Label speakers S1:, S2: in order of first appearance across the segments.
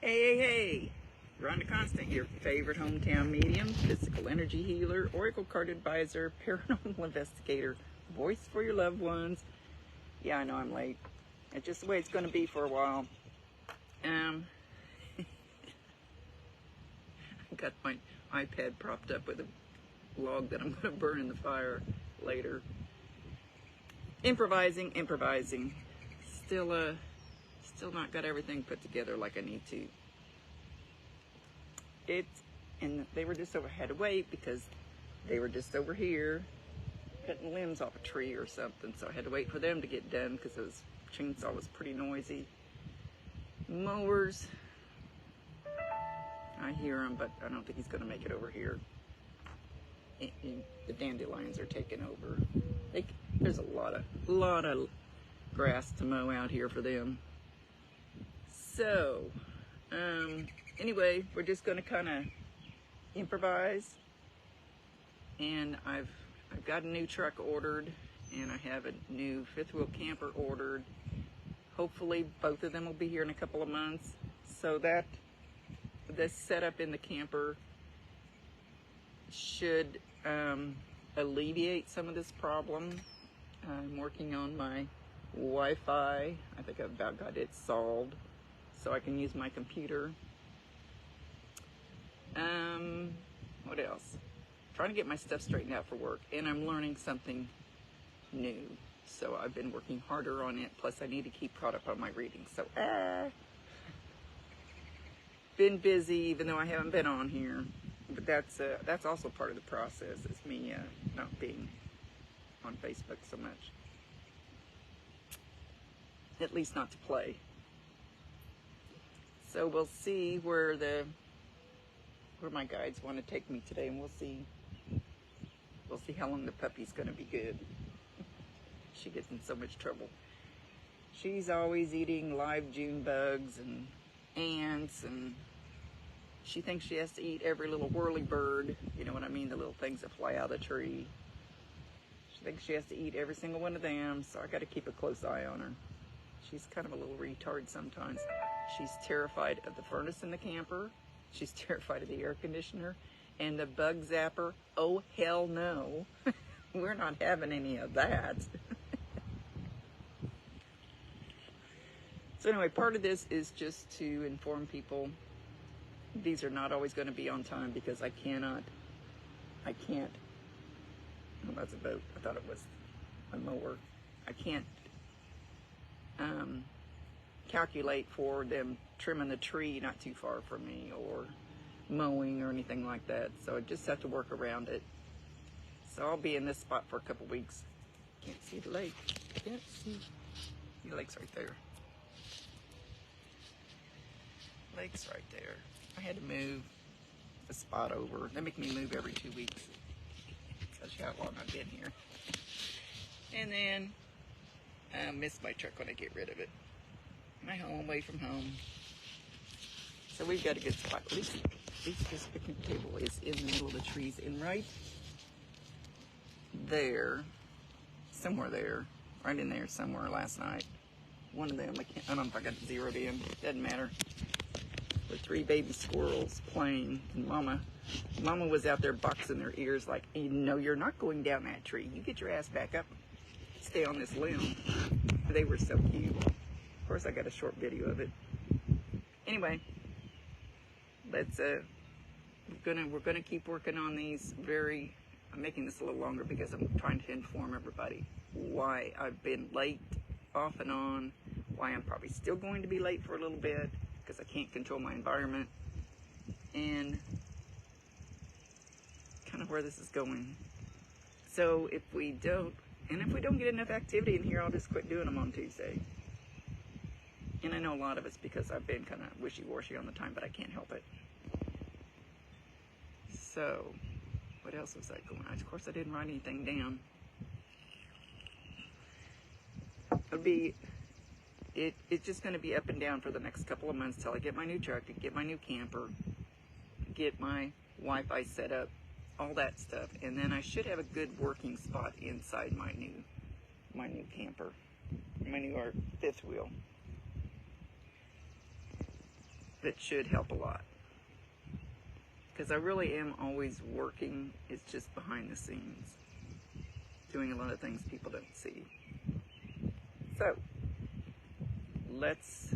S1: Hey, Rhonda Constant, your favorite hometown medium, physical energy healer, oracle card advisor, paranormal investigator, voice for your loved ones. Yeah, I know I'm late. It's just the way it's going to be for a while. I got my iPad propped up with a log that I'm going to burn in the fire later. Improvising. Still not got everything put together like I need to. And they were just over, had to wait because they were just over here cutting limbs off a tree or something. So I had to wait for them to get done because the chainsaw was pretty noisy. Mowers, I hear him, but I don't think he's going to make it over here. And the dandelions are taking over. There's a lot of grass to mow out here for them. So, anyway, we're just going to kind of improvise. And I've got a new truck ordered, and I have a new fifth wheel camper ordered. Hopefully both of them will be here in a couple of months, so that this setup in the camper should alleviate some of this problem. I'm working on my Wi-Fi. I think I've about got it solved, so I can use my computer. What else? Trying to get my stuff straightened out for work, and I'm learning something new. So I've been working harder on it. Plus, I need to keep caught up on my reading. So, been busy, even though I haven't been on here. But that's also part of the process. Is me not being on Facebook so much. At least not to play. So we'll see where my guides want to take me today, and we'll see how long the puppy's going to be good. She gets in so much trouble. She's always eating live June bugs and ants, and she thinks she has to eat every little whirly bird. You know what I mean? The little things that fly out of the tree. She thinks she has to eat every single one of them, so I got to keep a close eye on her. She's kind of a little retard sometimes. She's terrified of the furnace in the camper. She's terrified of the air conditioner and the bug zapper. Oh, hell no. We're not having any of that. So anyway, part of this is just to inform people these are not always going to be on time, because I can't. Oh, that's a boat. I thought it was a mower. I can't calculate for them trimming the tree not too far from me, or mowing or anything like that. So I just have to work around it. So I'll be in this spot for a couple weeks. Can't see the lake. Can't see. The lake's right there. Lake's right there. I had to move the spot over. They make me move every 2 weeks. Tells you how long I've been here. And then I miss my truck when I get rid of it. My home, away from home. So we've got a good spot. At least this picnic table is in the middle of the trees, and right there, somewhere there, right in there somewhere last night. One of them, I don't know if I got it zeroed in. Doesn't matter. The 3 baby squirrels playing, and Mama was out there boxing their ears like, no, you're not going down that tree. You get your ass back up. Stay on this limb. They were so cute. Of course, I got a short video of it. Anyway, let's we're gonna keep working on these. I'm making this a little longer because I'm trying to inform everybody why I've been late off and on, why I'm probably still going to be late for a little bit because I can't control my environment, and kind of where this is going. So if we don't get enough activity in here, I'll just quit doing them on Tuesday. And I know a lot of it's because I've been kind of wishy-washy on the time, but I can't help it. So, what else was I going on? Of course, I didn't write anything down. It's just going to be up and down for the next couple of months till I get my new truck, get my new camper, get my Wi-Fi set up, all that stuff, and then I should have a good working spot inside my new camper, my new fifth wheel. that should help a lot. Because I really am always working. It's just behind the scenes, doing a lot of things people don't see. So, let's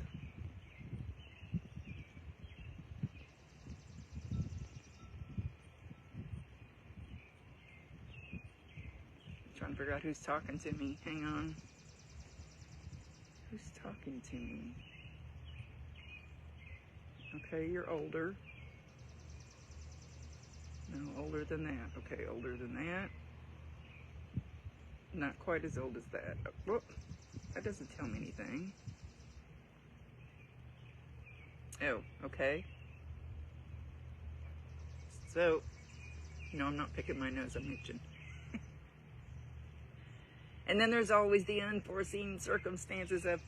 S1: trying to figure out who's talking to me. Hang on. Who's talking to me? Okay, you're older. No, older than that. Okay, older than that. Not quite as old as that. Oh, whoop. That doesn't tell me anything. Oh, okay. So, no, I'm not picking my nose, I'm itching. And then there's always the unforeseen circumstances of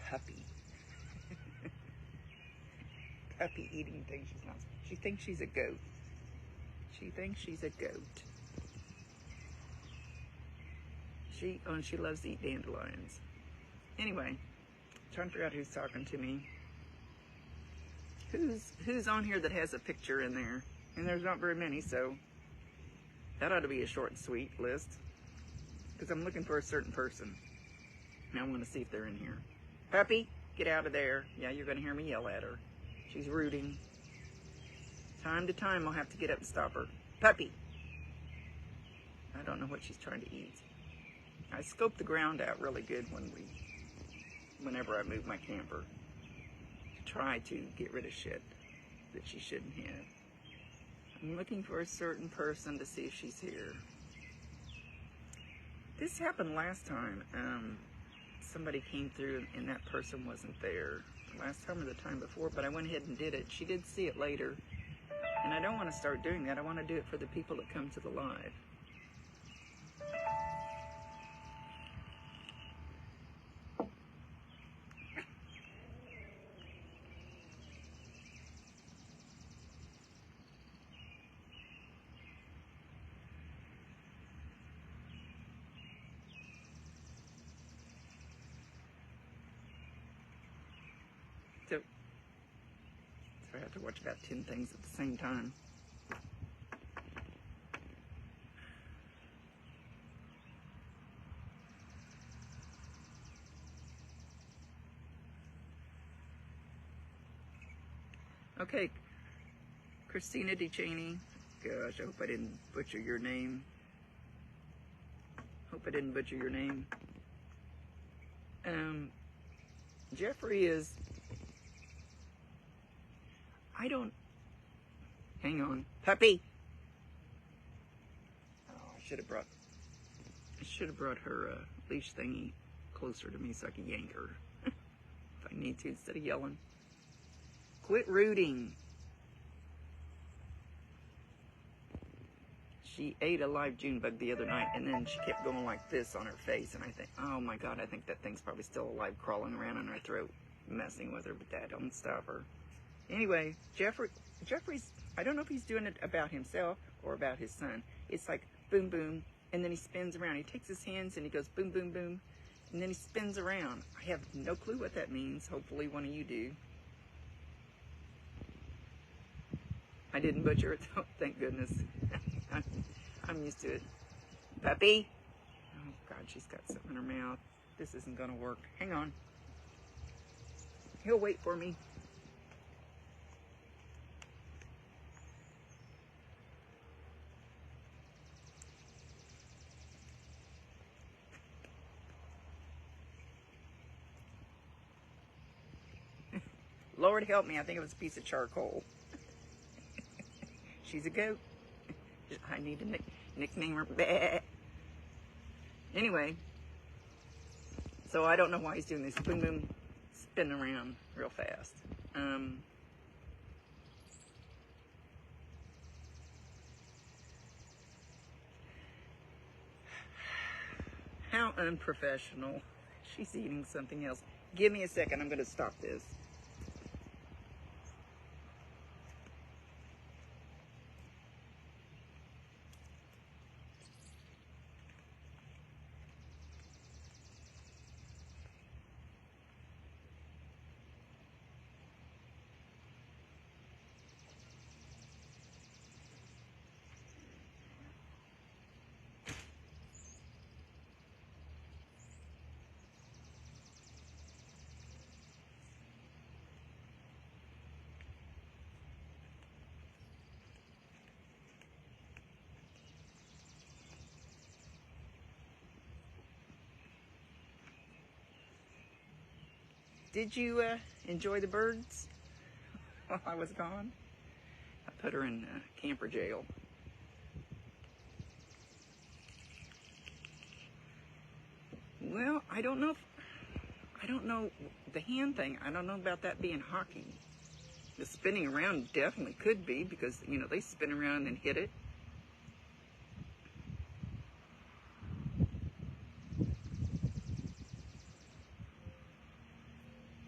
S1: puppy. Puppy eating things she's not. She thinks she's a goat. She thinks she's a goat. She loves to eat dandelions. Anyway, trying to figure out who's talking to me. Who's on here that has a picture in there? And there's not very many, so that ought to be a short and sweet list. Because I'm looking for a certain person. And I want to see if they're in here. Puppy, get out of there. Yeah, you're going to hear me yell at her. She's rooting. Time to time, I'll have to get up and stop her. Puppy. I don't know what she's trying to eat. I scope the ground out really good whenever I move my camper. Try to get rid of shit that she shouldn't have. I'm looking for a certain person to see if she's here. This happened last time. Somebody came through and that person wasn't there. Last time or the time before, but I went ahead and did it. She did see it later. And I don't want to start doing that. I want to do it for the people that come to the live. So I have to watch about 10 things at the same time. Okay, Christina DeChaney. Gosh, I hope I didn't butcher your name. Jeffrey is... Hang on. Puppy! Oh, I should have brought her leash thingy closer to me so I can yank her. If I need to, instead of yelling. Quit rooting. She ate a live June bug the other night, and then she kept going like this on her face, and I think, oh my God, I think that thing's probably still alive, crawling around in her throat, messing with her, but that don't stop her. Anyway, Jeffrey's, I don't know if he's doing it about himself or about his son. It's like boom, boom, and then he spins around. He takes his hands and he goes boom, boom, boom, and then he spins around. I have no clue what that means. Hopefully one of you do. I didn't butcher it, though. Thank goodness. I'm used to it. Puppy. Oh, God, she's got something in her mouth. This isn't going to work. Hang on. He'll wait for me. Lord help me, I think it was a piece of charcoal. She's a goat. I need to nickname her. Bah. Anyway, so I don't know why he's doing this boom boom spinning around real fast. How unprofessional. She's eating something else. Give me a second, I'm going to stop this. Did you enjoy the birds while I was gone? I put her in camper jail. Well, I don't know the hand thing. I don't know about that being hockey. The spinning around definitely could be, because, you know, they spin around and hit it.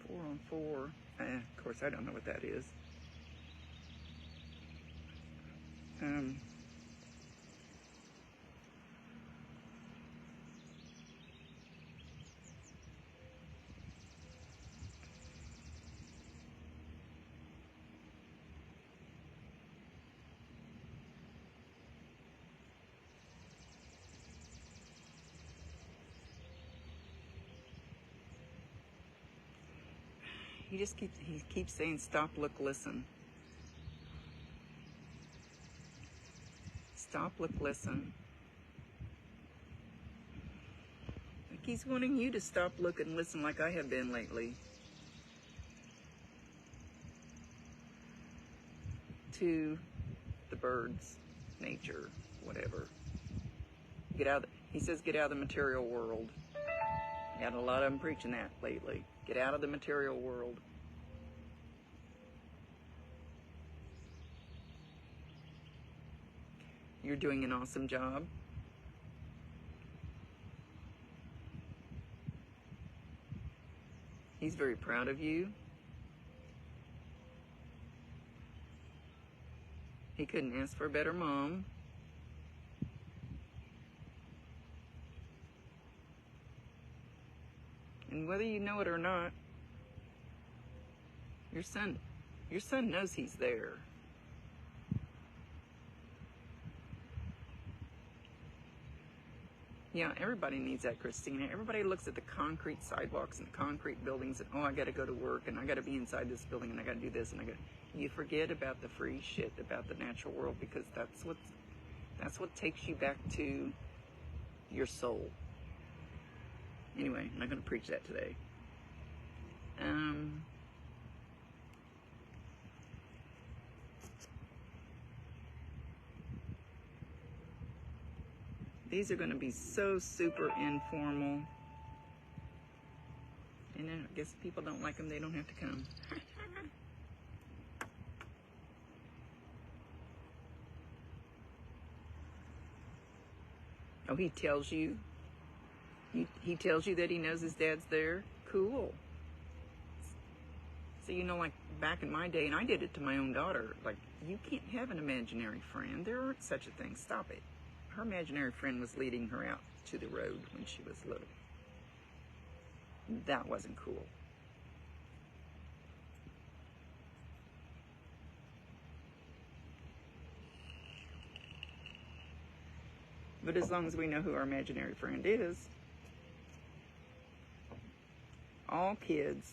S1: Four on four. Of course, I don't know what that is. He keeps saying, stop, look, listen. Stop, look, listen. Like he's wanting you to stop, look, and listen like I have been lately. To the birds, nature, whatever. He says get out of the material world. Got a lot of them preaching that lately. Get out of the material world. You're doing an awesome job. He's very proud of you. He couldn't ask for a better mom. And whether you know it or not, your son knows he's there. Yeah, everybody needs that, Christina. Everybody looks at the concrete sidewalks and the concrete buildings and, oh, I got to go to work and I got to be inside this building and I got to do this and you forget about the free shit, about the natural world, because that's what takes you back to your soul. Anyway, I'm not going to preach that today. These are going to be so super informal. And then I guess if people don't like them, they don't have to come. Oh, he tells you? He tells you that he knows his dad's there? Cool. So, you know, like back in my day, and I did it to my own daughter, like, you can't have an imaginary friend. There aren't such a thing. Stop it. Her imaginary friend was leading her out to the road when she was little. That wasn't cool. But as long as we know who our imaginary friend is, all kids,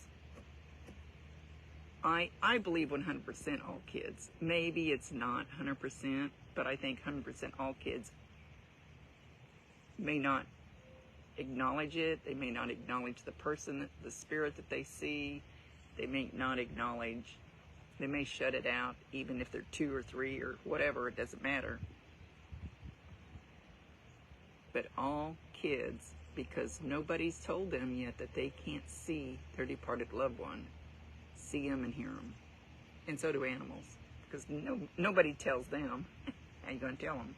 S1: I believe 100% all kids. Maybe it's not 100%, but I think 100% all kids may not acknowledge it. They may not acknowledge the person, the spirit that they see. They may not acknowledge, they may shut it out, even if they're 2 or 3 or whatever, it doesn't matter. But all kids, because nobody's told them yet that they can't see their departed loved one, see them and hear them. And so do animals, because nobody tells them. How you going to tell them?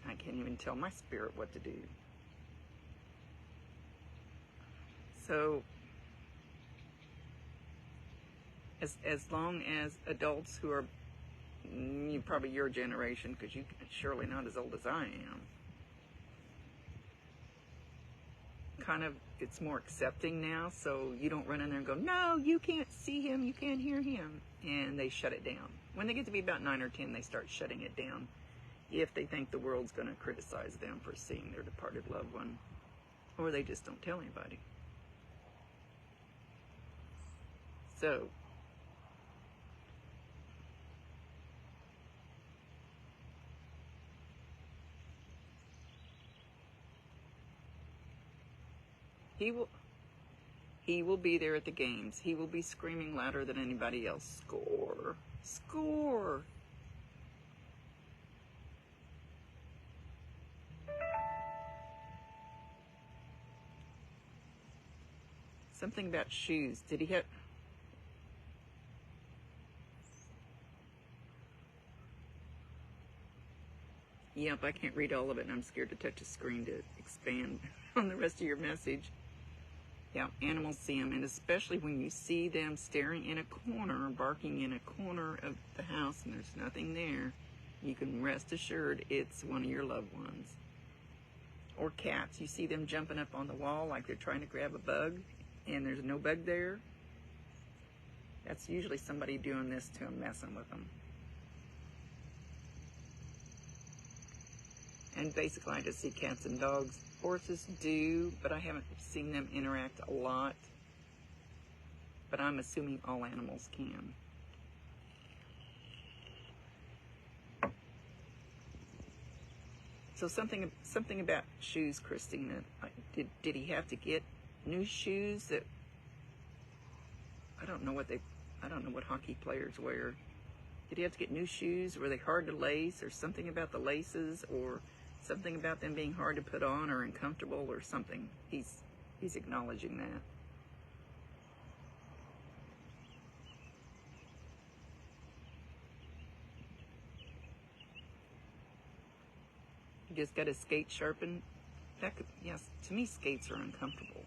S1: I can't even tell my spirit what to do. So, as long as adults who are probably your generation, because you're surely not as old as I am, kind of, it's more accepting now, so you don't run in there and go, no, you can't see him, you can't hear him, and they shut it down. When they get to be about 9 or 10, they start shutting it down, if they think the world's going to criticize them for seeing their departed loved one, or they just don't tell anybody. So, He will be there at the games. He will be screaming louder than anybody else. Score! Score! Something about shoes. Did he have... Yep, I can't read all of it, and I'm scared to touch a screen to expand on the rest of your message. Yeah, animals see them, and especially when you see them staring in a corner, barking in a corner of the house, and there's nothing there, you can rest assured it's one of your loved ones. Or cats. You see them jumping up on the wall like they're trying to grab a bug, and there's no bug there. That's usually somebody doing this to them, messing with them. And basically, I just see cats and dogs. Horses do, but I haven't seen them interact a lot. But I'm assuming all animals can. So something about shoes, Christina. Did he have to get new shoes that... I don't know what hockey players wear. Did he have to get new shoes? Were they hard to lace, or something about the laces, or something about them being hard to put on or uncomfortable or something? He's acknowledging that. He just got his skates sharpened. That could, yes, to me skates are uncomfortable.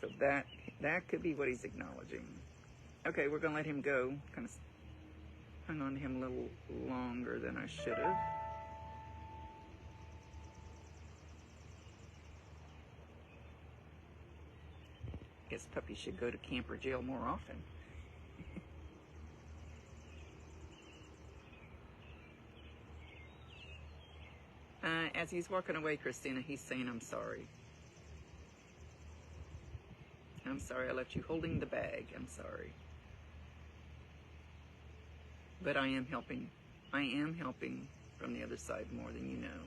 S1: So that could be what he's acknowledging. Okay, we're gonna let him go. Kind of hung on to him a little longer than I should have. Guess puppies should go to camp or jail more often. As he's walking away, Christina, he's saying, "I'm sorry. I'm sorry I left you holding the bag. I'm sorry. But I am helping. I am helping from the other side more than you know.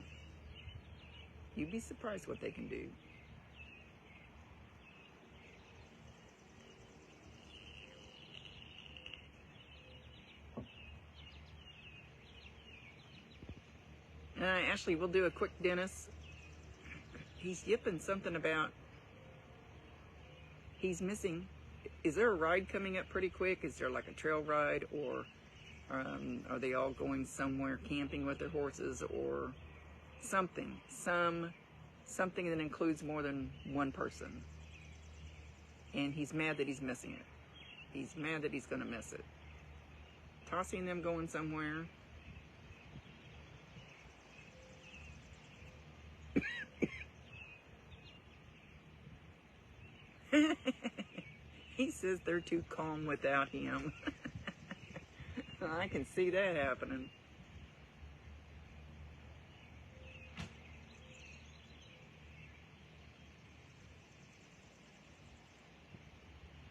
S1: You'd be surprised what they can do." Ashley, we'll do a quick Dennis. He's yipping something about he's missing. Is there a ride coming up pretty quick? Is there like a trail ride, or are they all going somewhere camping with their horses, or something? Something that includes more than one person. And he's mad that he's missing it. He's mad that he's going to miss it. Tossing them going somewhere. He says they're too calm without him. I can see that happening.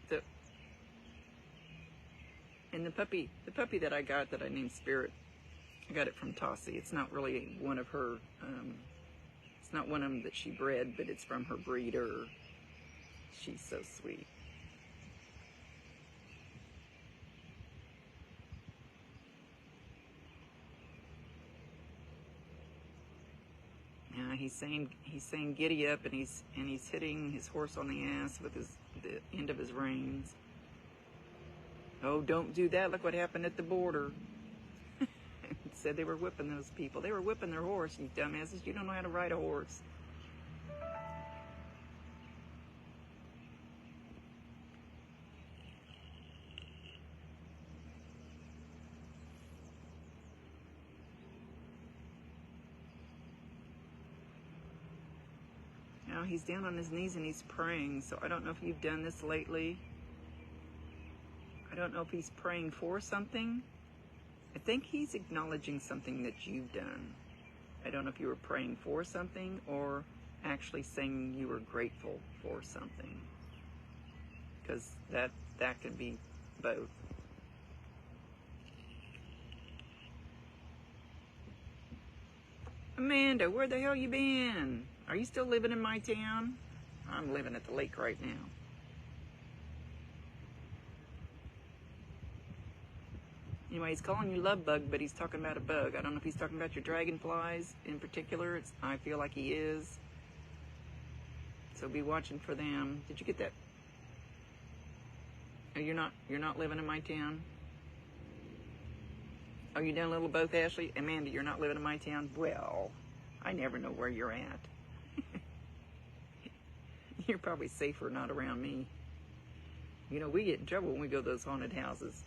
S1: So, and the puppy that I got, that I named Spirit, I got it from Tossie. It's not really one of her, it's not one of them that she bred, but it's from her breeder. She's so sweet. He's saying giddy up, and he's hitting his horse on the ass with the end of his reins. Oh, don't do that. Look what happened at the border. It said they were whipping those people. They were whipping their horse, you dumbasses. You don't know how to ride a horse. Now he's down on his knees and he's praying. So I don't know if you've done this lately. I don't know if he's praying for something. I think he's acknowledging something that you've done. I don't know if you were praying for something or actually saying you were grateful for something. Because that can be both. Amanda, where the hell you been? Are you still living in my town? I'm living at the lake right now. Anyway, he's calling you love bug, but he's talking about a bug. I don't know if he's talking about your dragonflies in particular. I feel like he is. So be watching for them. Did you get that? Oh, you're not living in my town? Oh, you down a little both, Ashley? Amanda, you're not living in my town? Well, I never know where you're at. You're probably safer not around me. You know, we get in trouble when we go to those haunted houses.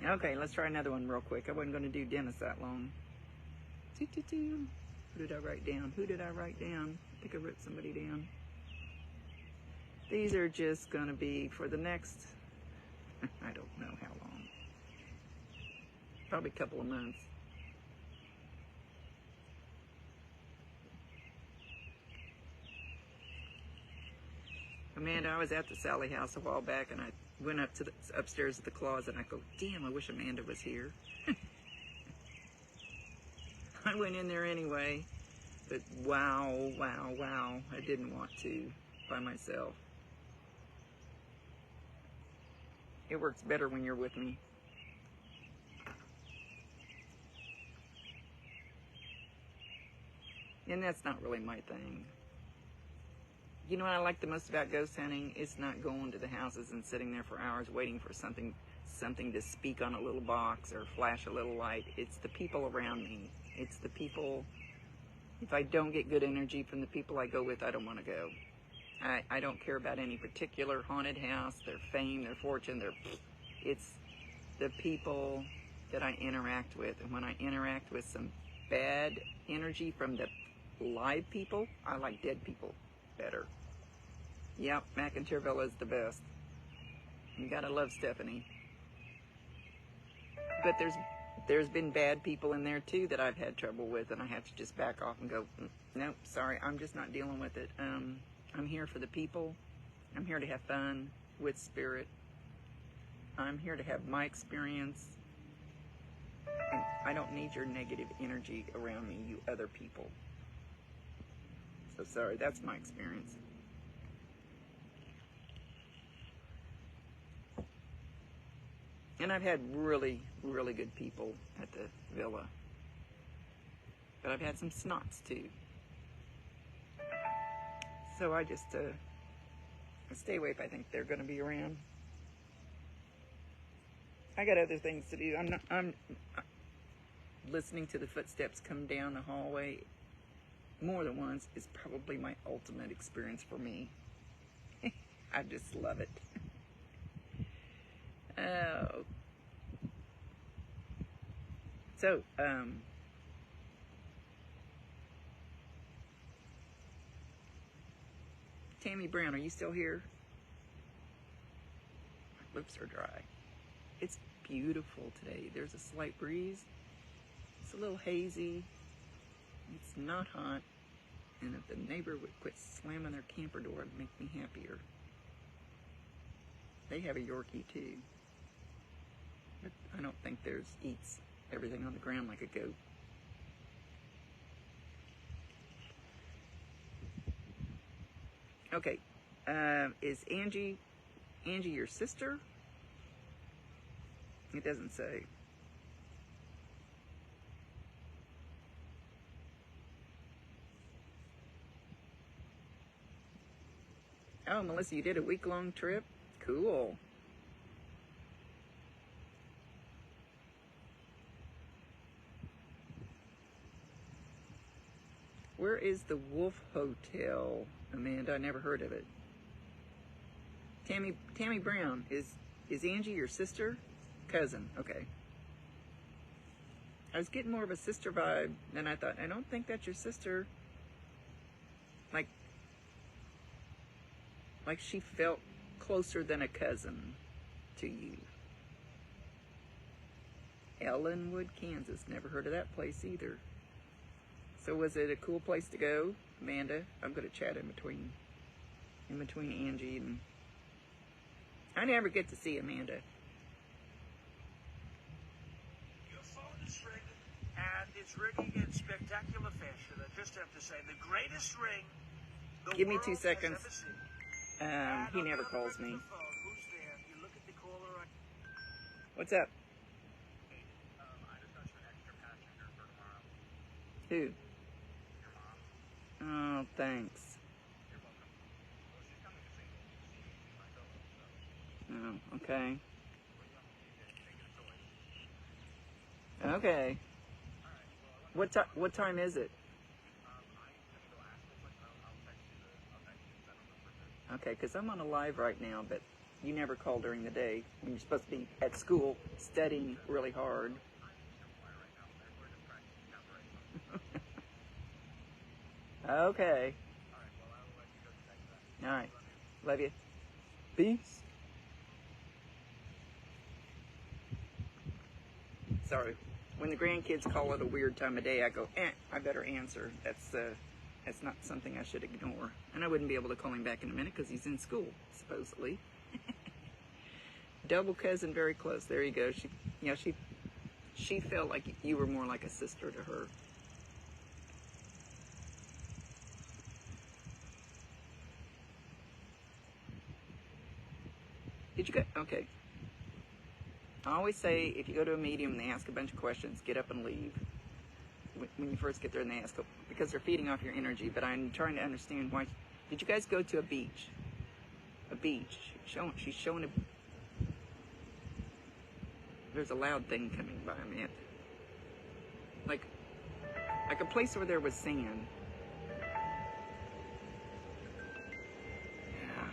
S1: Okay, let's try another one real quick. I wasn't going to do Dennis that long. Who did I write down? Who did I write down? I think I wrote somebody down. These are just going to be for the next, I don't know how long. Probably a couple of months. Amanda, I was at the Sally house a while back, and I went up to the upstairs to the closet, and I go, damn, I wish Amanda was here. I went in there anyway, but wow, I didn't want to by myself. It works better when you're with me. And that's not really my thing. You know what I like the most about ghost hunting? It's not going to the houses and sitting there for hours waiting for something to speak on a little box or flash a little light. It's the people around me. It's the people. If I don't get good energy from the people I go with, I don't want to go. I don't care about any particular haunted house, their fame, their fortune, it's the people that I interact with. And when I interact with some bad energy from the live people, I like dead people better. Yep, McIntyrville is the best. You gotta love Stephanie. But there's been bad people in there too that I've had trouble with, and I have to just back off and go, nope, sorry, I'm just not dealing with it. I'm here for the people. I'm here to have fun with spirit. I'm here to have my experience. And I don't need your negative energy around me, you other people. So sorry, that's my experience. And I've had really, really good people at the villa. But I've had some snots too. So I just stay away if I think they're going to be around. I got other things to do. I'm listening to the footsteps come down the hallway more than once is probably my ultimate experience for me. I just love it. Oh. So, Tammy Brown, are you still here? My lips are dry. It's beautiful today. There's a slight breeze. It's a little hazy. It's not hot. And if the neighbor would quit slamming their camper door, it'd make me happier. They have a Yorkie too. But I don't think theirs eats everything on the ground like a goat. Okay. Is Angie your sister? It doesn't say. Oh, Melissa, you did a week-long trip? Cool. Where is the Wolf Hotel, Amanda? I never heard of it. Tammy Brown, is Angie your sister? Cousin, okay. I was getting more of a sister vibe, and I thought, I don't think that's your sister. Like she felt closer than a cousin to you. Ellenwood, Kansas. Never heard of that place either. So was it a cool place to go, Amanda? I'm going to chat in between Angie and... I never get to see Amanda.
S2: greatest ring, and it's rigging in spectacular fashion. I just have to say, the greatest ring the
S1: Give me
S2: world
S1: 2 seconds.
S2: has ever seen.
S1: He never calls me.
S2: Who's there? You look at the caller.
S1: What's up?
S3: Hey, I just got you an extra passenger for tomorrow.
S1: Who?
S3: Your mom.
S1: Oh, thanks.
S3: You're welcome. Well, she's coming to single. She's my solo, so.
S1: Oh, okay.
S3: What do you want me to do? Take it a choice.
S1: Okay.
S3: Alright, well,
S1: What time is it?
S3: I'm gonna go ask real quick. I'll text you the number for sure.
S1: Okay, because I'm on a live right now, but you never call during the day when you're supposed to be at school studying really hard.
S3: I'm in Hawaii right now. We're just practicing calculations.
S1: Okay.
S3: Alright, well, I will let you go to that.
S1: All right. Love you. Peace. Sorry. When the grandkids call it a weird time of day, I go, I better answer. That's not something I should ignore. And I wouldn't be able to call him back in a minute because he's in school, supposedly. Double cousin, very close. There you go. She felt like you were more like a sister to her. Did you go? Okay. I always say if you go to a medium and they ask a bunch of questions, get up and leave. When you first get there and they ask, because they're feeding off your energy. But I'm trying to understand why. Did you guys go to a beach? A beach. She's showing a. There's a loud thing coming by, man. Like a place where there was sand. Yeah.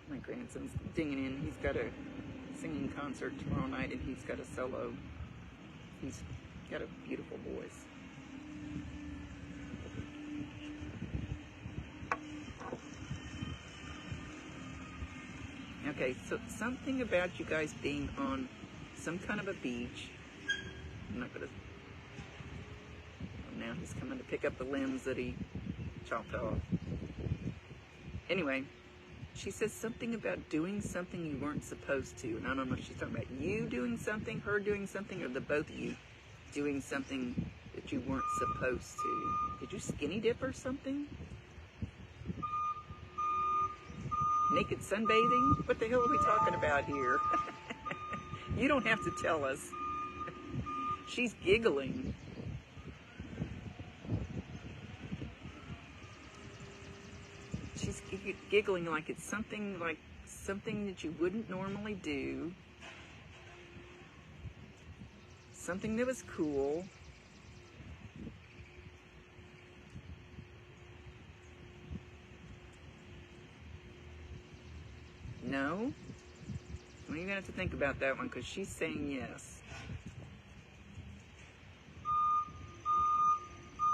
S1: My grandson's dinging in. He's got a singing concert tomorrow night, and he's got a solo. He's got a beautiful voice. Okay, so something about you guys being on some kind of a beach. I'm not gonna. Now he's coming to pick up the limbs that he chopped off. Anyway, she says something about doing something you weren't supposed to. And I don't know if she's talking about you doing something, her doing something, or the both of you doing something that you weren't supposed to. Did you skinny dip or something? Naked sunbathing? What the hell are we talking about here? You don't have to tell us. She's giggling. She's giggling like it's something that you wouldn't normally do. Something that was cool. No? Well, you're going to have to think about that one because she's saying yes.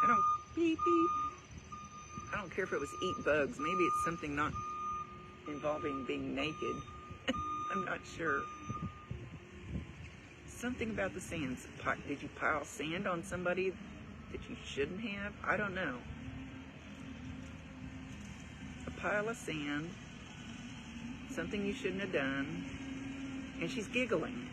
S1: I don't beep beep. I don't care if it was eat bugs. Maybe it's something not involving being naked. I'm not sure. Something about the sands. Did you pile sand on somebody that you shouldn't have? I don't know. A pile of sand. Something you shouldn't have done. And she's giggling.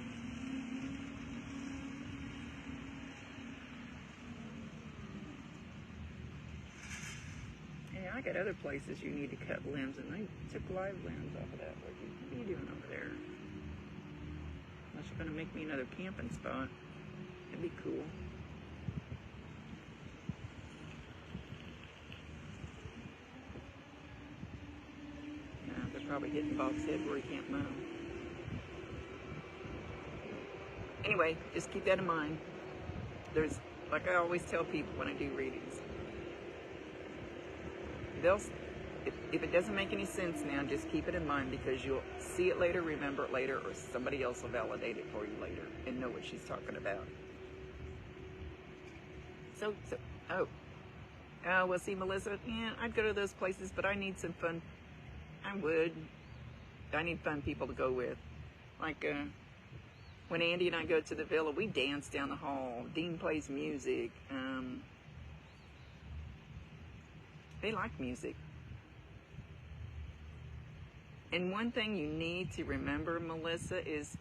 S1: Yeah, I got other places you need to cut limbs, and they took live limbs off of that. What are you doing over there? Unless you're going to make me another camping spot. That'd be cool. Yeah, they're probably hitting Bob's head where he can't mow. Anyway, just keep that in mind. There's, like I always tell people when I do readings, if it doesn't make any sense now, just keep it in mind because you'll see it later, remember it later, or somebody else will validate it for you later and know what she's talking about. Well, see, Melissa, yeah, I'd go to those places, but I need some fun. I would. I need fun people to go with. Like, when Andy and I go to the villa, we dance down the hall. Dean plays music. They like music. And one thing you need to remember, Melissa, is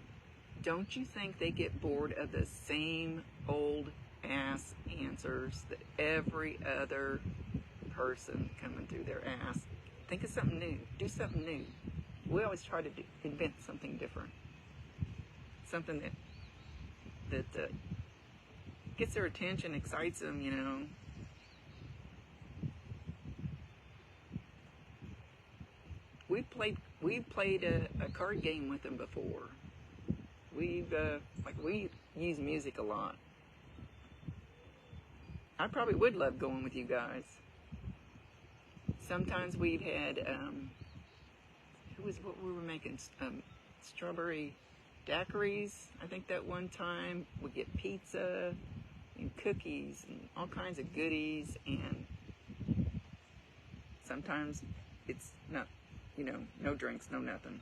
S1: don't you think they get bored of the same old ass answers that every other person coming through their ass? Think of something new. Do something new. We always try to invent something different. Something that gets their attention, excites them, you know. We've played a card game with them before. We use music a lot. I probably would love going with you guys. Sometimes we've had what we were making, strawberry daiquiris. I think that one time we get pizza and cookies and all kinds of goodies, and sometimes it's not, you know, no drinks, no nothing.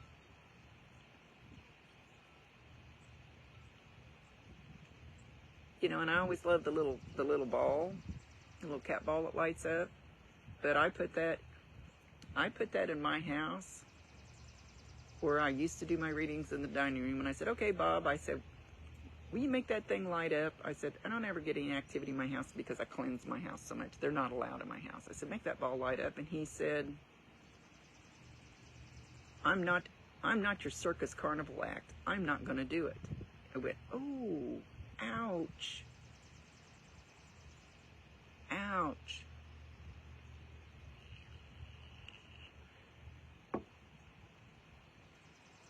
S1: You know, and I always love the little ball, the little cat ball that lights up. But I put that in my house where I used to do my readings in the dining room. And I said, okay, Bob, I said, will you make that thing light up? I said, I don't ever get any activity in my house because I cleanse my house so much. They're not allowed in my house. I said, make that ball light up. And he said, I'm not your circus carnival act. I'm not going to do it. I went, oh, ouch. Ouch.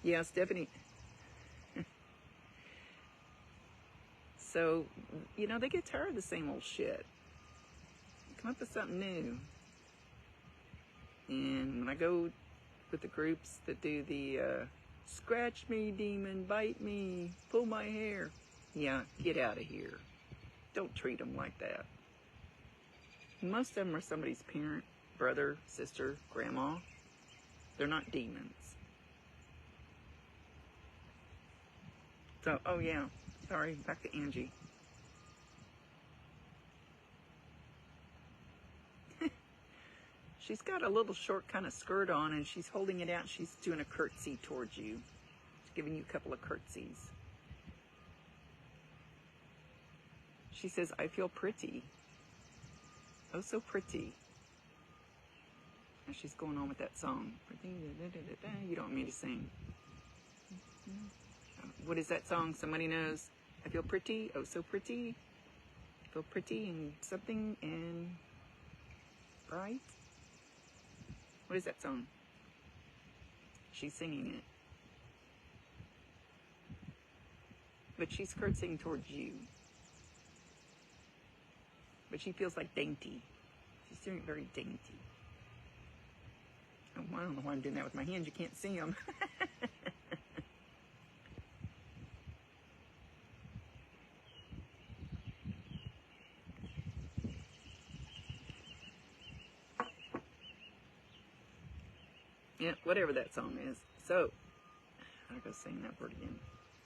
S1: Yeah, Stephanie. So, you know, they get tired of the same old shit. Come up with something new. And when I go with the groups that do the scratch me, demon, bite me, pull my hair. Yeah, get out of here. Don't treat them like that. Most of them are somebody's parent, brother, sister, grandma. They're not demons. So, oh yeah, sorry, back to Angie. She's got a little short kind of skirt on, and she's holding it out. She's doing a curtsy towards you. She's giving you a couple of curtsies. She says, I feel pretty. Oh, so pretty. And she's going on with that song. You don't want me to sing. What is that song? Somebody knows. I feel pretty. Oh, so pretty. I feel pretty and something and bright. What is that song? She's singing it. But she's curtsying towards you. But she feels like dainty. She's doing it very dainty. Oh, I don't know why I'm doing that with my hands. You can't see them. Yeah, whatever that song is. So, I'll go sing that word again.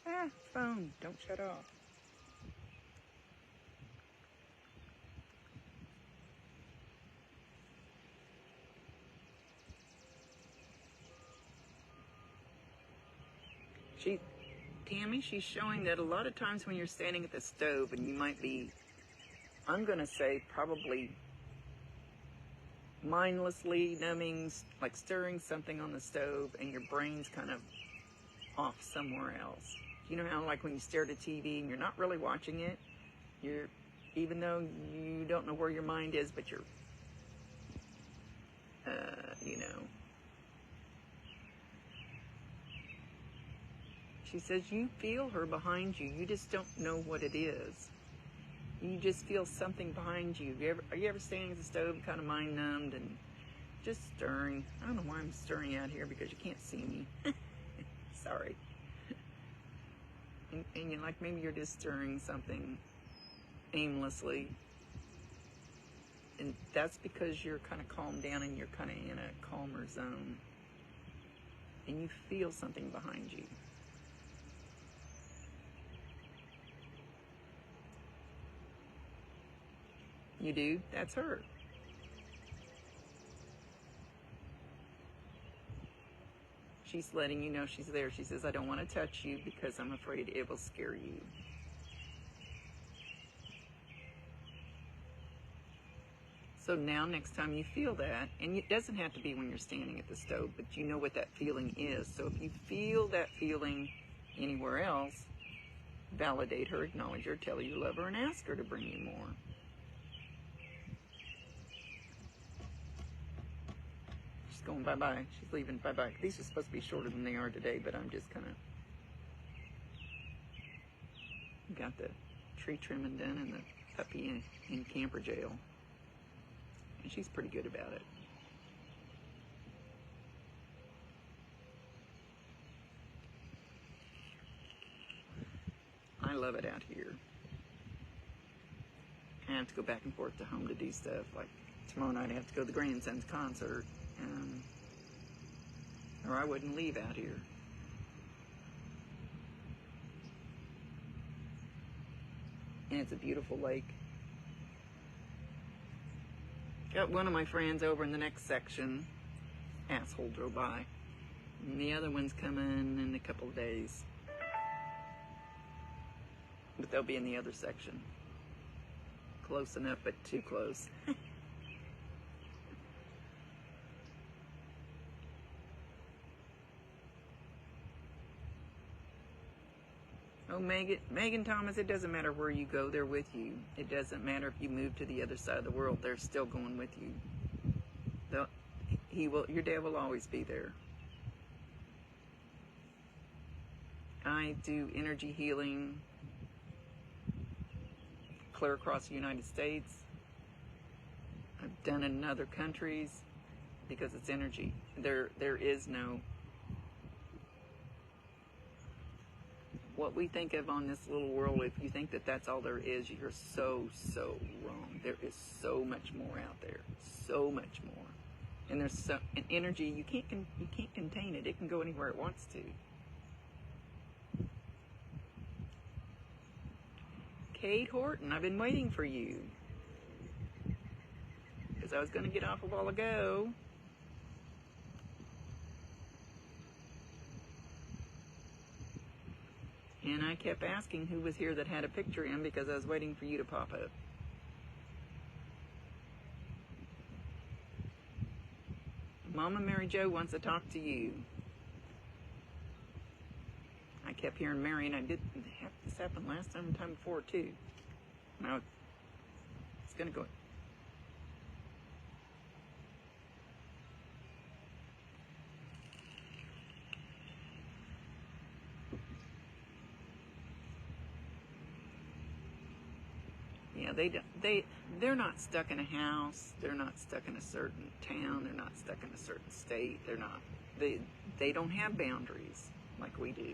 S1: Ah, phone, don't shut off. Tammy, she's showing that a lot of times when you're standing at the stove and you might be, I'm going to say probably mindlessly numbing, like stirring something on the stove, and your brain's kind of off somewhere else. You know how like when you stare at a TV and you're not really watching it, even though you don't know where your mind is, but you're, you know. She says you feel her behind you. You just don't know what it is. You just feel something behind you. Are you ever standing at the stove kind of mind numbed and just stirring? I don't know why I'm stirring out here because you can't see me. Sorry. And you like maybe you're just stirring something aimlessly. And that's because you're kind of calmed down and you're kind of in a calmer zone. And you feel something behind you. You do? That's her. She's letting you know she's there. She says, I don't want to touch you because I'm afraid it will scare you. So now next time you feel that, and it doesn't have to be when you're standing at the stove, but you know what that feeling is. So if you feel that feeling anywhere else, validate her, acknowledge her, tell her you love her, and ask her to bring you more. She's going bye-bye. She's leaving bye-bye. These are supposed to be shorter than they are today, but I'm just kind of got the tree trimming done and the puppy in camper jail. And she's pretty good about it. I love it out here. I have to go back and forth to home to do stuff. Like tomorrow night I have to go to the grandson's concert. Or I wouldn't leave out here. And it's a beautiful lake. Got one of my friends over in the next section. Asshole drove by. And the other one's coming in a couple of days. But they'll be in the other section. Close enough, but too close. Oh, Megan Thomas, it doesn't matter where you go, they're with you. It doesn't matter if you move to the other side of the world, they're still going with you. Your dad will always be there. I do energy healing clear across the United States. I've done it in other countries because it's energy. There is no... What we think of on this little world, if you think that that's all there is, you're so wrong. There is so much more out there. So much more. And there's an energy, you can't contain it. It can go anywhere it wants to. Kate Horton, I've been waiting for you. Because I was going to get off a while ago. And I kept asking who was here that had a picture in because I was waiting for you to pop up. Mama Mary Jo wants to talk to you. I kept hearing Mary, and I didn't have this happen last time before too. Now it's gonna go. Yeah, they're not stuck in a house. They're not stuck in a certain town. They're not stuck in a certain state. They don't have boundaries like we do.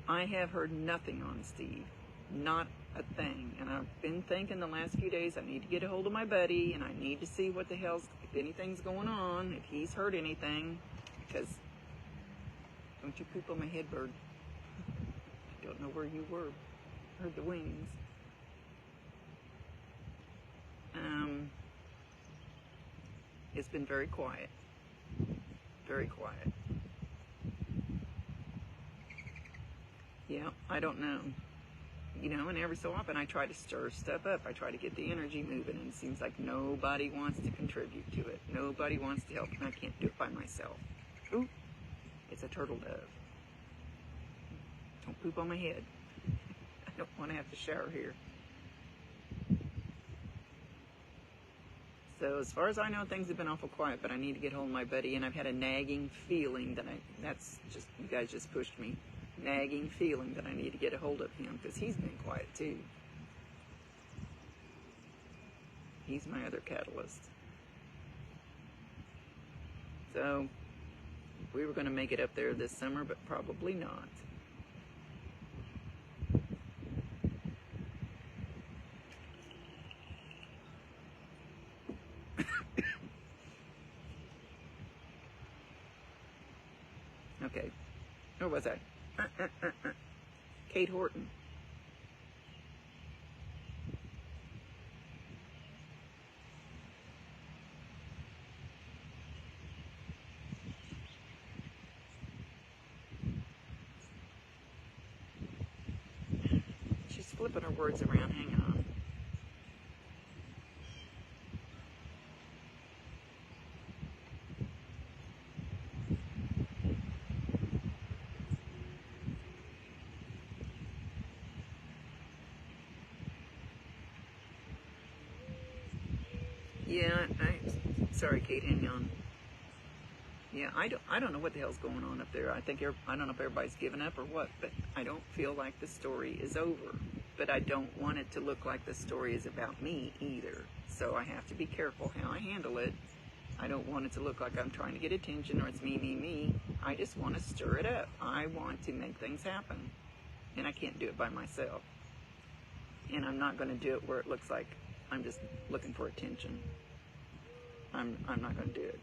S1: I have heard nothing on Steve. Not a thing. And I've been thinking the last few days I need to get a hold of my buddy and I need to see what the hell's, if anything's going on, if he's heard anything. Because, don't you poop on my head, bird. Don't know where you were. Heard the wings. It's been very quiet. Very quiet. Yeah, I don't know. You know, and every so often I try to stir stuff up. I try to get the energy moving, and it seems like nobody wants to contribute to it. Nobody wants to help, and I can't do it by myself. Ooh, it's a turtle dove. Don't poop on my head. I don't want to have to shower here. So as far as I know, things have been awful quiet, but I need to get hold of my buddy, and I've had a nagging feeling that that's just, you guys just pushed me. Nagging feeling that I need to get a hold of him, because he's been quiet too. He's my other catalyst. So we were going to make it up there this summer, but probably not. Okay, where was I? Kate Horton. flipping her words around. Hang on. Yeah, sorry, Kate, hang on. Yeah, I don't know what the hell's going on up there. I don't know if everybody's given up or what, but I don't feel like the story is over. But I don't want it to look like the story is about me either. So I have to be careful how I handle it. I don't want it to look like I'm trying to get attention or it's me. I just want to stir it up. I want to make things happen. And I can't do it by myself. And I'm not going to do it where it looks like I'm just looking for attention. I'm not going to do it.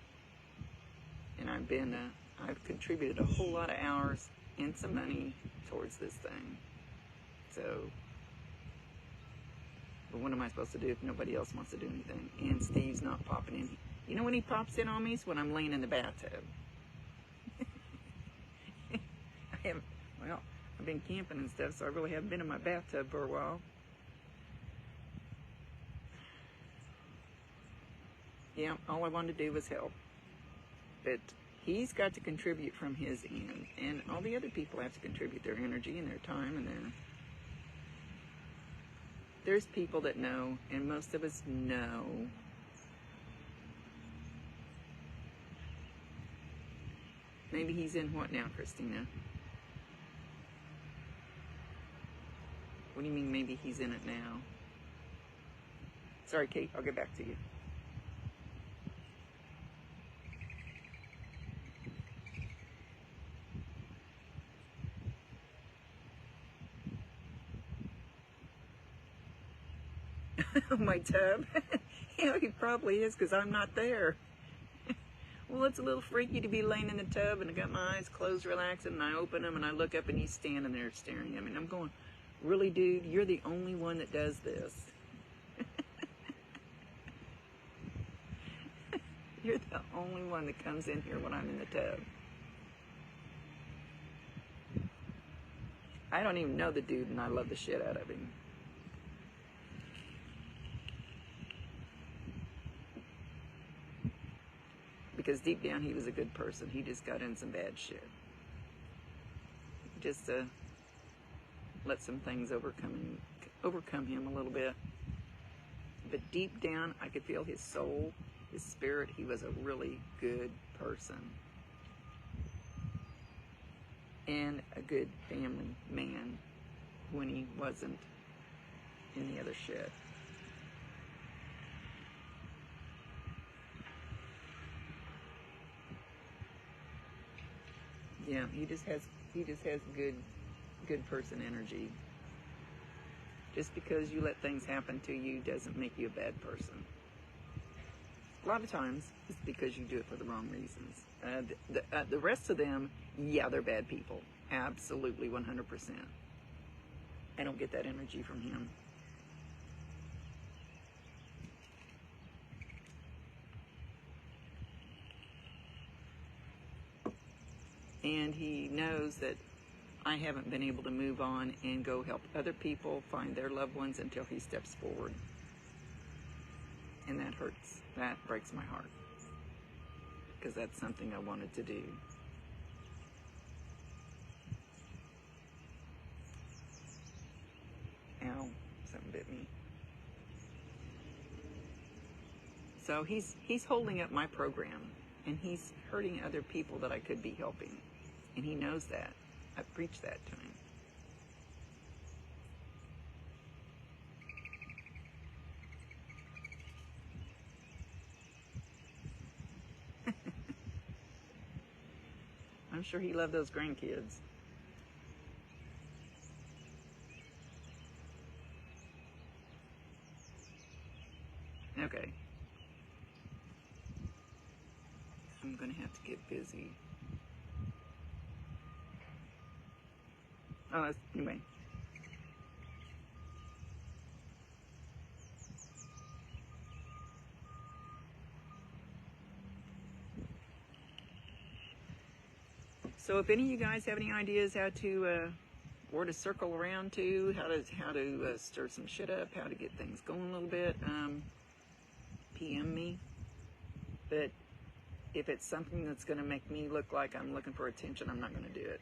S1: And I've contributed a whole lot of hours and some money towards this thing. So, but what am I supposed to do if nobody else wants to do anything? And Steve's not popping in. You know when he pops in on me? It's when I'm laying in the bathtub. I've been camping and stuff, so I really haven't been in my bathtub for a while. Yeah, all I wanted to do was help. But he's got to contribute from his end, and all the other people have to contribute their energy and their time and there's people that know, and most of us know. Maybe he's in what now, Christina? What do you mean maybe he's in it now? Sorry, Kate, I'll get back to you. My tub? Yeah, he probably is, because I'm not there. Well, it's a little freaky to be laying in the tub and I got my eyes closed, relaxing, and I open them and I look up and he's standing there staring at me. And I'm going, really, dude, you're the only one that does this. You're the only one that comes in here when I'm in the tub. I don't even know the dude, and I love the shit out of him. Because deep down, he was a good person. He just got in some bad shit. Just let some things overcome him a little bit. But deep down, I could feel his soul, his spirit. He was a really good person. And a good family man when he wasn't in the other shit. Yeah, he just has good person energy. Just because you let things happen to you doesn't make you a bad person. A lot of times, it's because you do it for the wrong reasons. The rest of them, yeah, they're bad people. Absolutely, 100%. I don't get that energy from him. And he knows that I haven't been able to move on and go help other people find their loved ones until he steps forward. And that hurts. That breaks my heart. Because that's something I wanted to do. Ow, something bit me. So he's holding up my program, and he's hurting other people that I could be helping. And he knows that. I preach that to him. I'm sure he loved those grandkids. Okay. I'm going to have to get busy. Anyway. So if any of you guys have any ideas how to where to circle around to, how to stir some shit up, how to get things going a little bit, PM me. But if it's something that's going to make me look like I'm looking for attention, I'm not going to do it.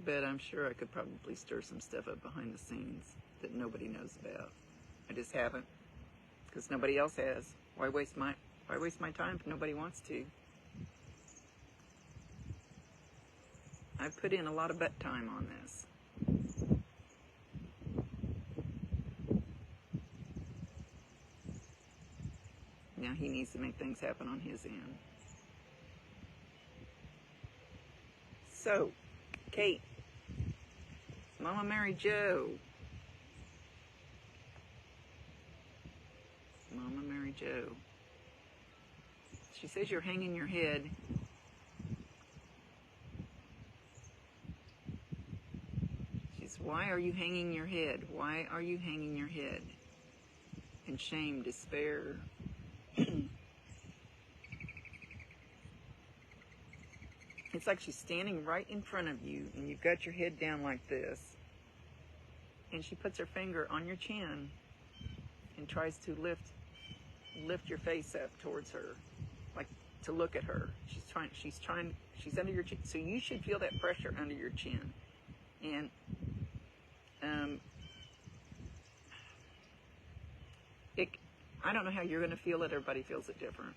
S1: But I'm sure I could probably stir some stuff up behind the scenes that nobody knows about. I just haven't, because nobody else has. Why waste my time if nobody wants to? I've put in a lot of butt time on this. Now he needs to make things happen on his end. So, Kate, Mama Mary Jo. Mama Mary Jo. She says you're hanging your head. She's, why are you hanging your head? Why are you hanging your head? In shame, despair. It's like she's standing right in front of you and you've got your head down like this. And she puts her finger on your chin and tries to lift your face up towards her, like to look at her. She's under your chin. So you should feel that pressure under your chin. And I don't know how you're going to feel it. Everybody feels it different.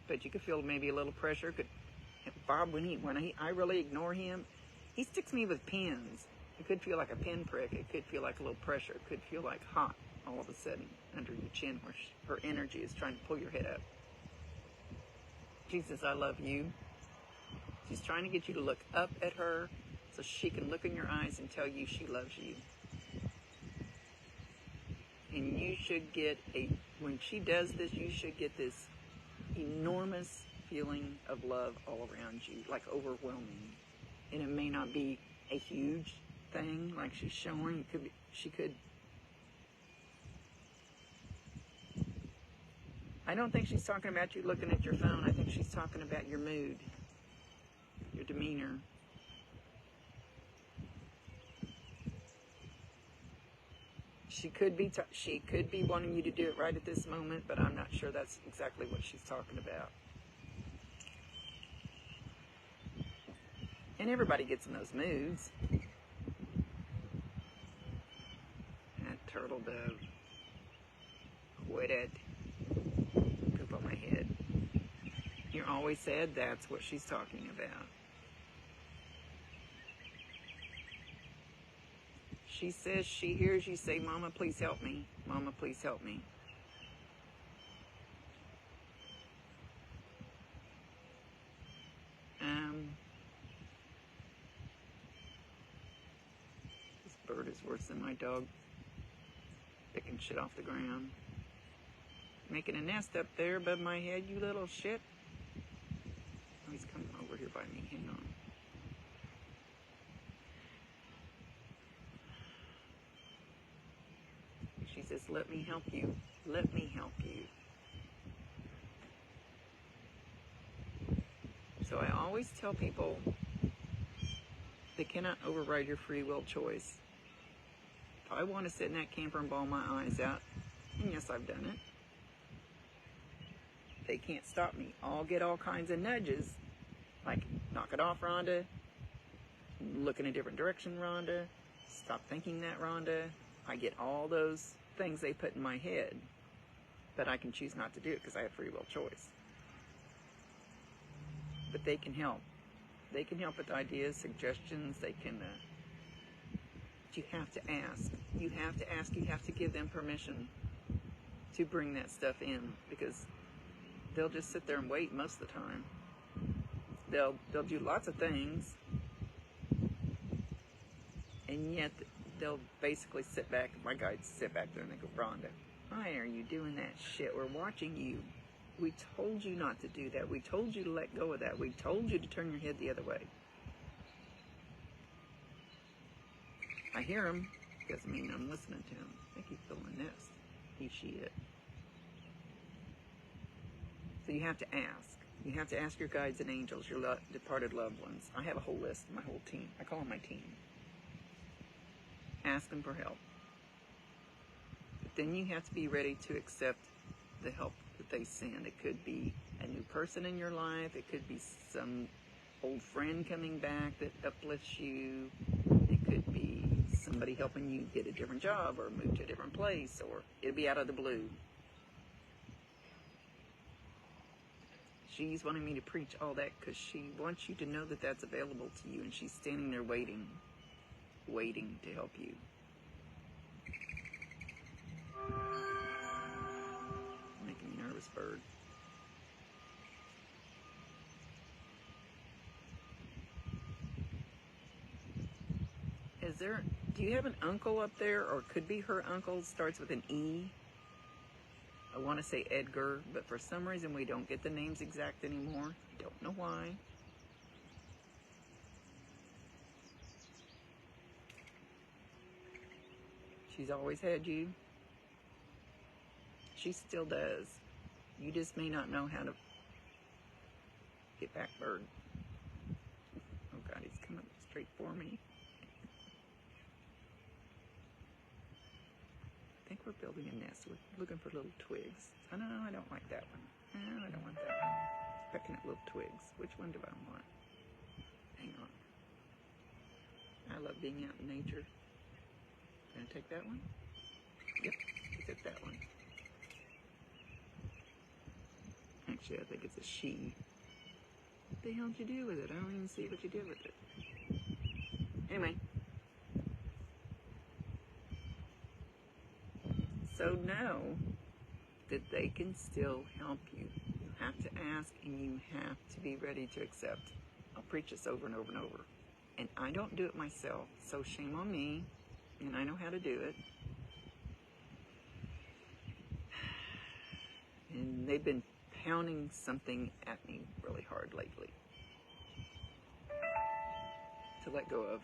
S1: But you could feel maybe a little pressure. Bob, when I really ignore him, he sticks me with pins. It could feel like a pinprick. It could feel like a little pressure. It could feel like hot all of a sudden under your chin where her energy is trying to pull your head up. Jesus, I love you. She's trying to get you to look up at her so she can look in your eyes and tell you she loves you. And you should get when she does this, you should get this enormous feeling of love all around you, like overwhelming. And it may not be a huge thing like she's showing. She could. I don't think she's talking about you looking at your phone. I think she's talking about your mood, your demeanor. She could be wanting you to do it right at this moment, but I'm not sure that's exactly what she's talking about. And everybody gets in those moods. That turtle dove. Quit it. Poop on my head. You're always sad. That's what she's talking about. She says she hears you say, Mama, please help me. Mama, please help me. This bird is worse than my dog picking shit off the ground. Making a nest up there above my head, you little shit. Oh, he's coming over here by me. Hang on. She says, let me help you. Let me help you. So I always tell people they cannot override your free will choice. If I want to sit in that camper and bawl my eyes out, and yes, I've done it, they can't stop me. I'll get all kinds of nudges, like, knock it off, Rhonda. Look in a different direction, Rhonda. Stop thinking that, Rhonda. I get all those things they put in my head, but I can choose not to do it because I have free will choice. But they can help. They can help with ideas, suggestions. They can, but you have to ask. You have to ask. You have to give them permission to bring that stuff in, because they'll just sit there and wait most of the time. They'll do lots of things, and yet they'll basically sit back. My guides sit back there and they go, Rhonda, why are you doing that shit? We're watching you. We told you not to do that. We told you to let go of that. We told you to turn your head the other way. I hear him. Doesn't mean I'm listening to him. I think he's filling this. He, she, it. So you have to ask. You have to ask your guides and angels, your departed loved ones. I have a whole list, my whole team. I call them my team. Ask them for help. But then you have to be ready to accept the help that they send. It could be a new person in your life. It could be some old friend coming back that uplifts you. It could be somebody helping you get a different job or move to a different place, or it'll be out of the blue. She's wanting me to preach all that because she wants you to know that that's available to you, and she's standing there waiting to help you. Making me nervous, bird. Do you have an uncle up there, or could be her uncle, starts with an E? I want to say Edgar, but for some reason we don't get the names exact anymore. I don't know why. She's always had you. She still does. You just may not know how to get back, bird. Oh God, he's coming straight for me. I think we're building a nest. We're looking for little twigs. Oh no, I don't like that one. No, I don't want that one. Pecking at little twigs. Which one do I want? Hang on. I love being out in nature. Can I take that one? Yep, I took that one. Actually, I think it's a she. What the hell did you do with it? I don't even see what you did with it. Anyway. So know that they can still help you. You have to ask and you have to be ready to accept. I'll preach this over and over and over. And I don't do it myself, so shame on me. And I know how to do it. And they've been pounding something at me really hard lately to let go of.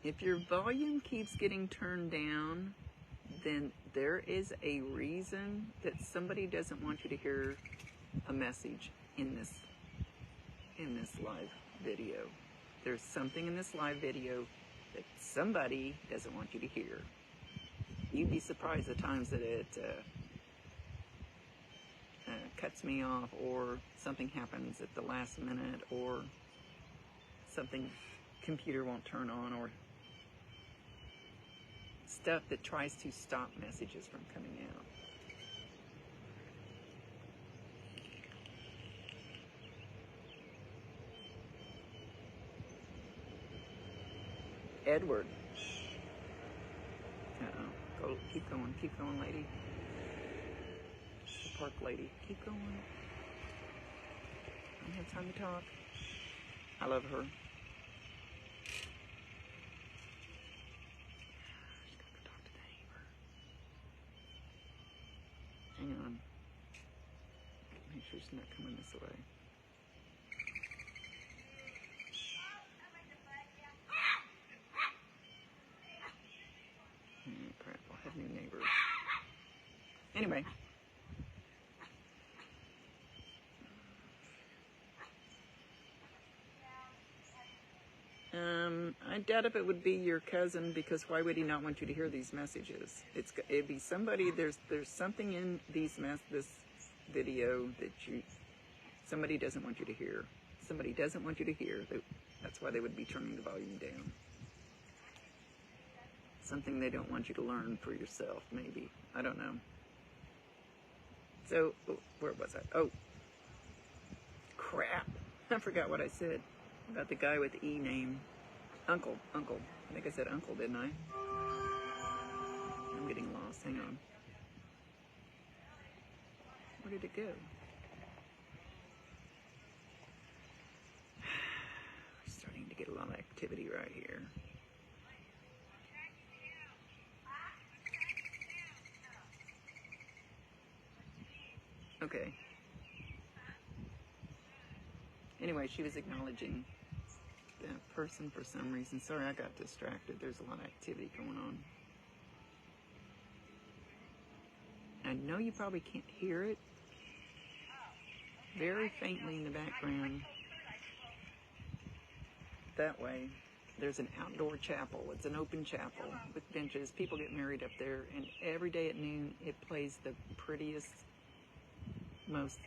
S1: If your volume keeps getting turned down, then there is a reason that somebody doesn't want you to hear a message in this live video. There's something in this live video that somebody doesn't want you to hear. You'd be surprised the times that it cuts me off, or something happens at the last minute, or something computer won't turn on, or stuff that tries to stop messages from coming out. Edward. Go, keep going, lady. The park lady. Keep going. I don't have time to talk. I love her. She's got to talk to the neighbor. Hang on. Make sure she's not coming this way. Crap, I'll have new neighbors. Anyway. I doubt if it would be your cousin, because why would he not want you to hear these messages? It'd be somebody. There's something in this video that somebody doesn't want you to hear. Somebody doesn't want you to hear. That's why they would be turning the volume down. Something they don't want you to learn for yourself, maybe. I don't know. So, where was I? Oh, crap. I forgot what I said about the guy with the E name. Uncle. I think I said uncle, didn't I? I'm getting lost. Hang on. Where did it go? We're starting to get a lot of activity right here. Okay. Anyway, she was acknowledging that person for some reason. Sorry, I got distracted. There's a lot of activity going on. I know you probably can't hear it. Very faintly in the background. That way, there's an outdoor chapel. It's an open chapel with benches. People get married up there, and every day at noon, it plays the prettiest, most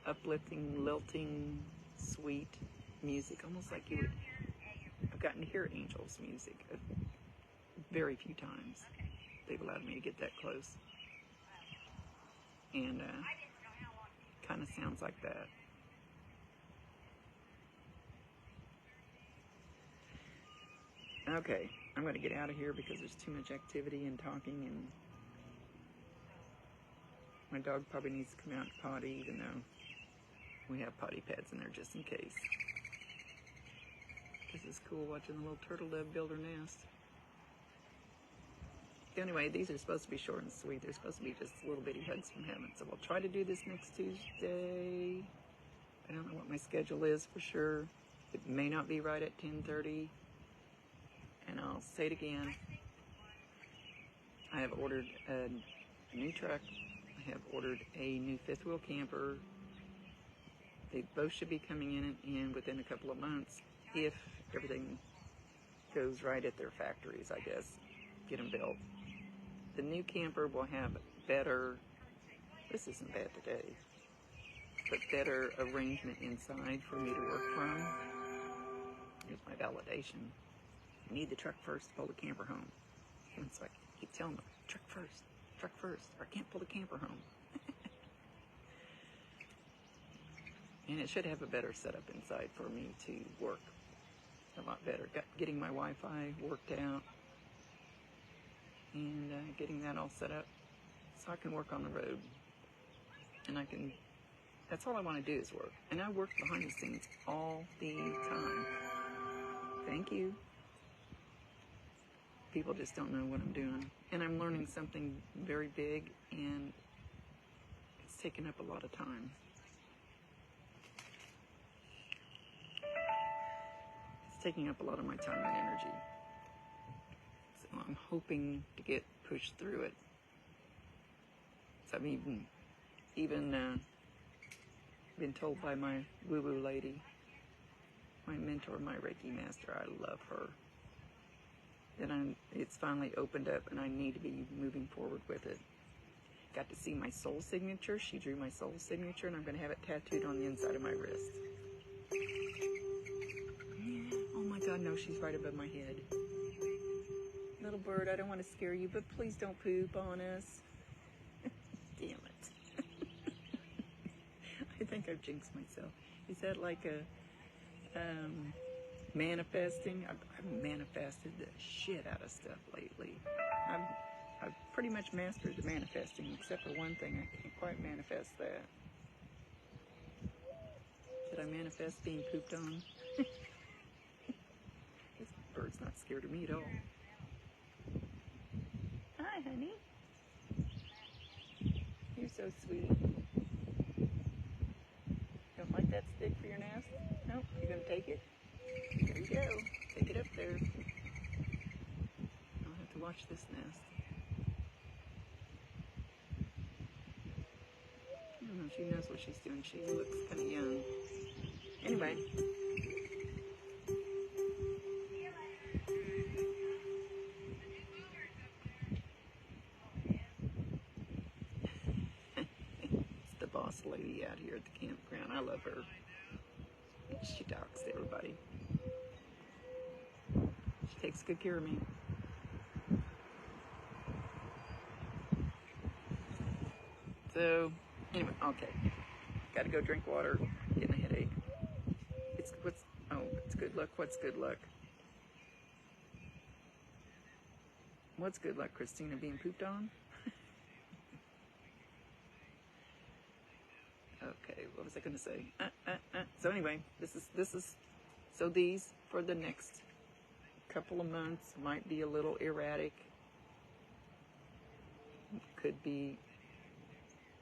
S1: uplifting, lilting, sweet music. Almost like you would. I've gotten to hear Angels music very few times. They've allowed me to get that close. And kind of sounds like that. Okay, I'm going to get out of here because there's too much activity and talking, and my dog probably needs to come out and potty, even though we have potty pads in there just in case. This is cool watching the little turtle dove build her nest. Anyway, these are supposed to be short and sweet. They're supposed to be just little bitty hugs from heaven. So I'll try to do this next Tuesday. I don't know what my schedule is for sure. It may not be right at 10:30. And I'll say it again. I have ordered a new truck. I have ordered a new fifth wheel camper. They both should be coming in within a couple of months if everything goes right at their factories, I guess. Get them built. The new camper will have better, this isn't bad today, but better arrangement inside for me to work from. Here's my validation. I need the truck first to pull the camper home. And so I keep telling them, truck first, or I can't pull the camper home. And it should have a better setup inside for me to work a lot better. Getting my Wi-Fi worked out and getting that all set up so I can work on the road. And that's all I want to do is work. And I work behind the scenes all the time. Thank you. People just don't know what I'm doing. And I'm learning something very big, and it's taking up a lot of time. It's taking up a lot of my time and energy. So I'm hoping to get pushed through it. So I've even been told by my woo-woo lady, my mentor, my Reiki master, I love her, that it's finally opened up and I need to be moving forward with it. Got to see my soul signature. She drew my soul signature, and I'm going to have it tattooed on the inside of my wrist. Oh my God, no, she's right above my head. Little bird, I don't want to scare you, but please don't poop on us. Damn it. I think I've jinxed myself. Is that like a manifesting? I've manifested the shit out of stuff lately. I've pretty much mastered the manifesting, except for one thing. I can't quite manifest that. Did I manifest being pooped on? This bird's not scared of me at all. Hi, honey. You're so sweet. Don't like that stick for your nest? Nope, you're gonna take it? There you go. Take it up there. I'll have to watch this nest. I don't know, she knows what she's doing. She looks kind of young. Anyway. It's the boss lady out here at the campground. I love her. She talks to everybody. She takes good care of me. So, anyway, okay. Gotta go drink water. Getting a headache. It's good luck. What's good luck? What's good luck, Christina? Being pooped on? Okay, what was I gonna say? So anyway, so these for the next couple of months might be a little erratic. Could be,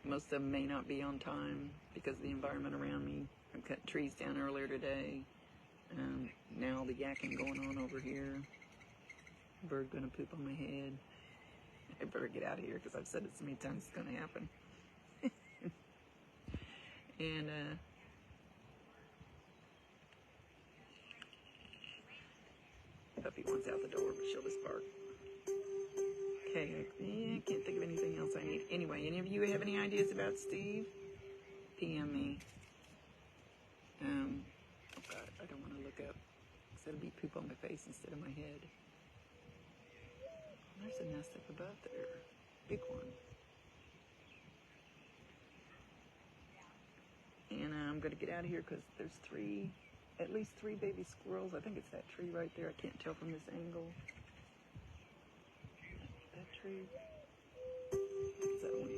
S1: most of them may not be on time because of the environment around me. I cut trees down earlier today. Now all the yakking going on over here. Bird gonna poop on my head. I better get out of here because I've said it so many times it's gonna happen. And puppy wants out the door, but she'll just bark. Okay, I can't think of anything else I need. Anyway, any of you have any ideas about Steve? PM me. Oh God, I don't want to look up because it'll be poop on my face instead of my head. There's a nest up above there. Big one. And I'm going to get out of here because there's at least three baby squirrels. I think it's that tree right there. I can't tell from this angle. That tree. It's that one.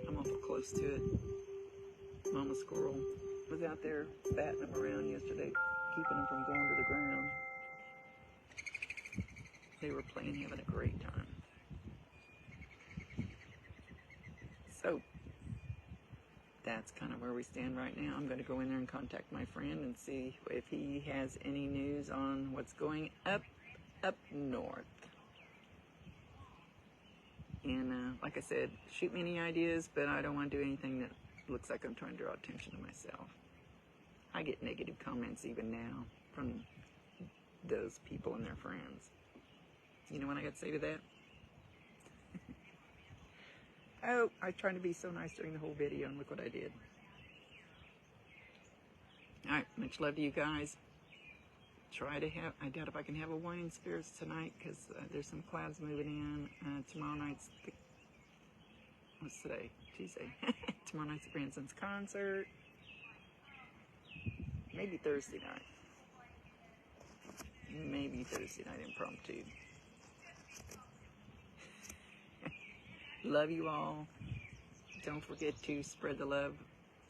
S1: I'm awful close to it. Mama squirrel was out there batting them around yesterday, keeping them from going to the ground. They were playing, having a great time. So that's kind of where we stand right now. I'm going to go in there and contact my friend and see if he has any news on what's going up north. And like I said, shoot me any ideas, but I don't want to do anything that looks like I'm trying to draw attention to myself. I get negative comments even now from those people and their friends. You know what I got to say to that? Oh, I was trying to be so nice during the whole video, and look what I did. Alright, much love to you guys. I doubt if I can have a wine and spirits tonight, because there's some clouds moving in. Tomorrow night's, what's today? Tuesday. Tomorrow night's the grandson's concert. Maybe Thursday night. Maybe Thursday night impromptu. Love you all. Don't forget to spread the love.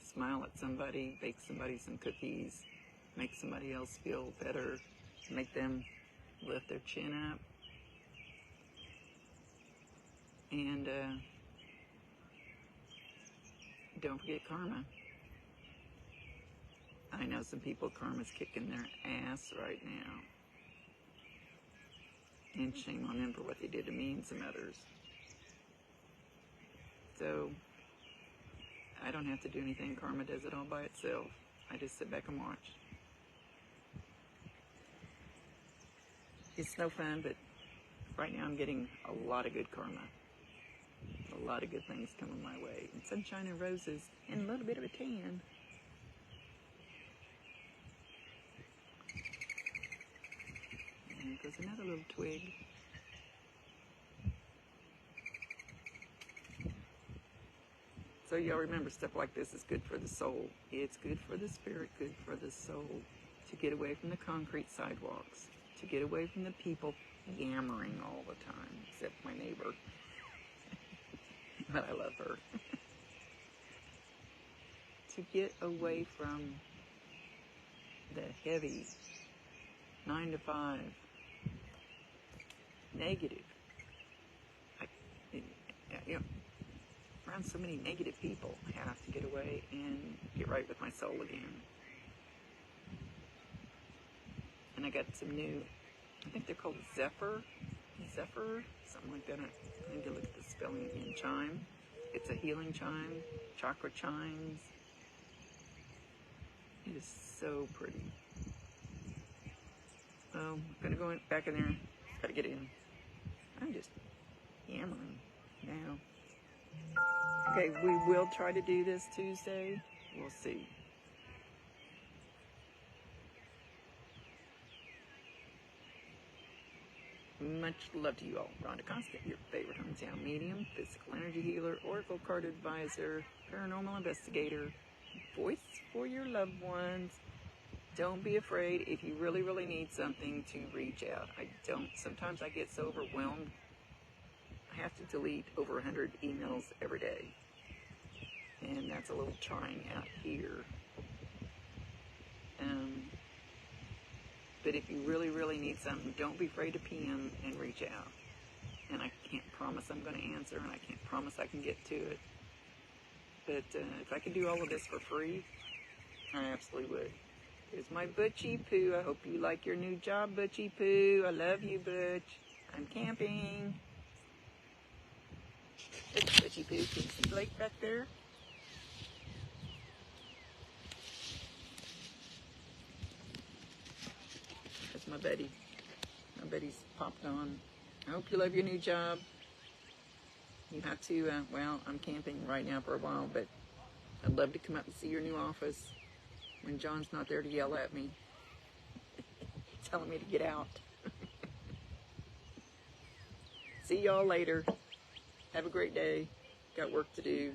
S1: Smile at somebody. Bake somebody some cookies. Make somebody else feel better. Make them lift their chin up. And don't forget karma. I know some people, karma's kicking their ass right now. And shame on them for what they did to me and some others. So, I don't have to do anything. Karma does it all by itself. I just sit back and watch. It's no fun, but right now I'm getting a lot of good karma. A lot of good things coming my way. And sunshine and roses and a little bit of a tan. And there's another little twig. So y'all remember, stuff like this is good for the soul. It's good for the spirit, good for the soul. To get away from the concrete sidewalks. To get away from the people yammering all the time. Except my neighbor. But I love her. To get away from the heavy 9 to 5 negative. Around so many negative people, I have to get away and get right with my soul again. And I got some new, I think they're called Zephyr, something like that. I need to look at the spelling again. Chime. It's a healing chime, chakra chimes. It is so pretty. I'm gonna go back in there. Gotta get in. I'm just yammering now. Okay, we will try to do this Tuesday. We'll see. Much love to you all. Rhonda Constant, your favorite hometown medium, physical energy healer, oracle card advisor, paranormal investigator, voice for your loved ones. Don't be afraid if you really, really need something to reach out. Sometimes I get so overwhelmed. I have to delete over 100 emails every day. And that's a little trying out here. But if you really, really need something, don't be afraid to PM and reach out. And I can't promise I'm going to answer, and I can't promise I can get to it. But if I could do all of this for free, I absolutely would. Here's my Butchie Poo. I hope you like your new job, Butchie Poo. I love you, Butch. I'm camping. There's Butchie Poo. Can you see Blake back there? That's my buddy. My buddy's popped on. I hope you love your new job. You have to, well, I'm camping right now for a while, but I'd love to come up and see your new office when John's not there to yell at me, telling me to get out. See y'all later. Have a great day. Got work to do.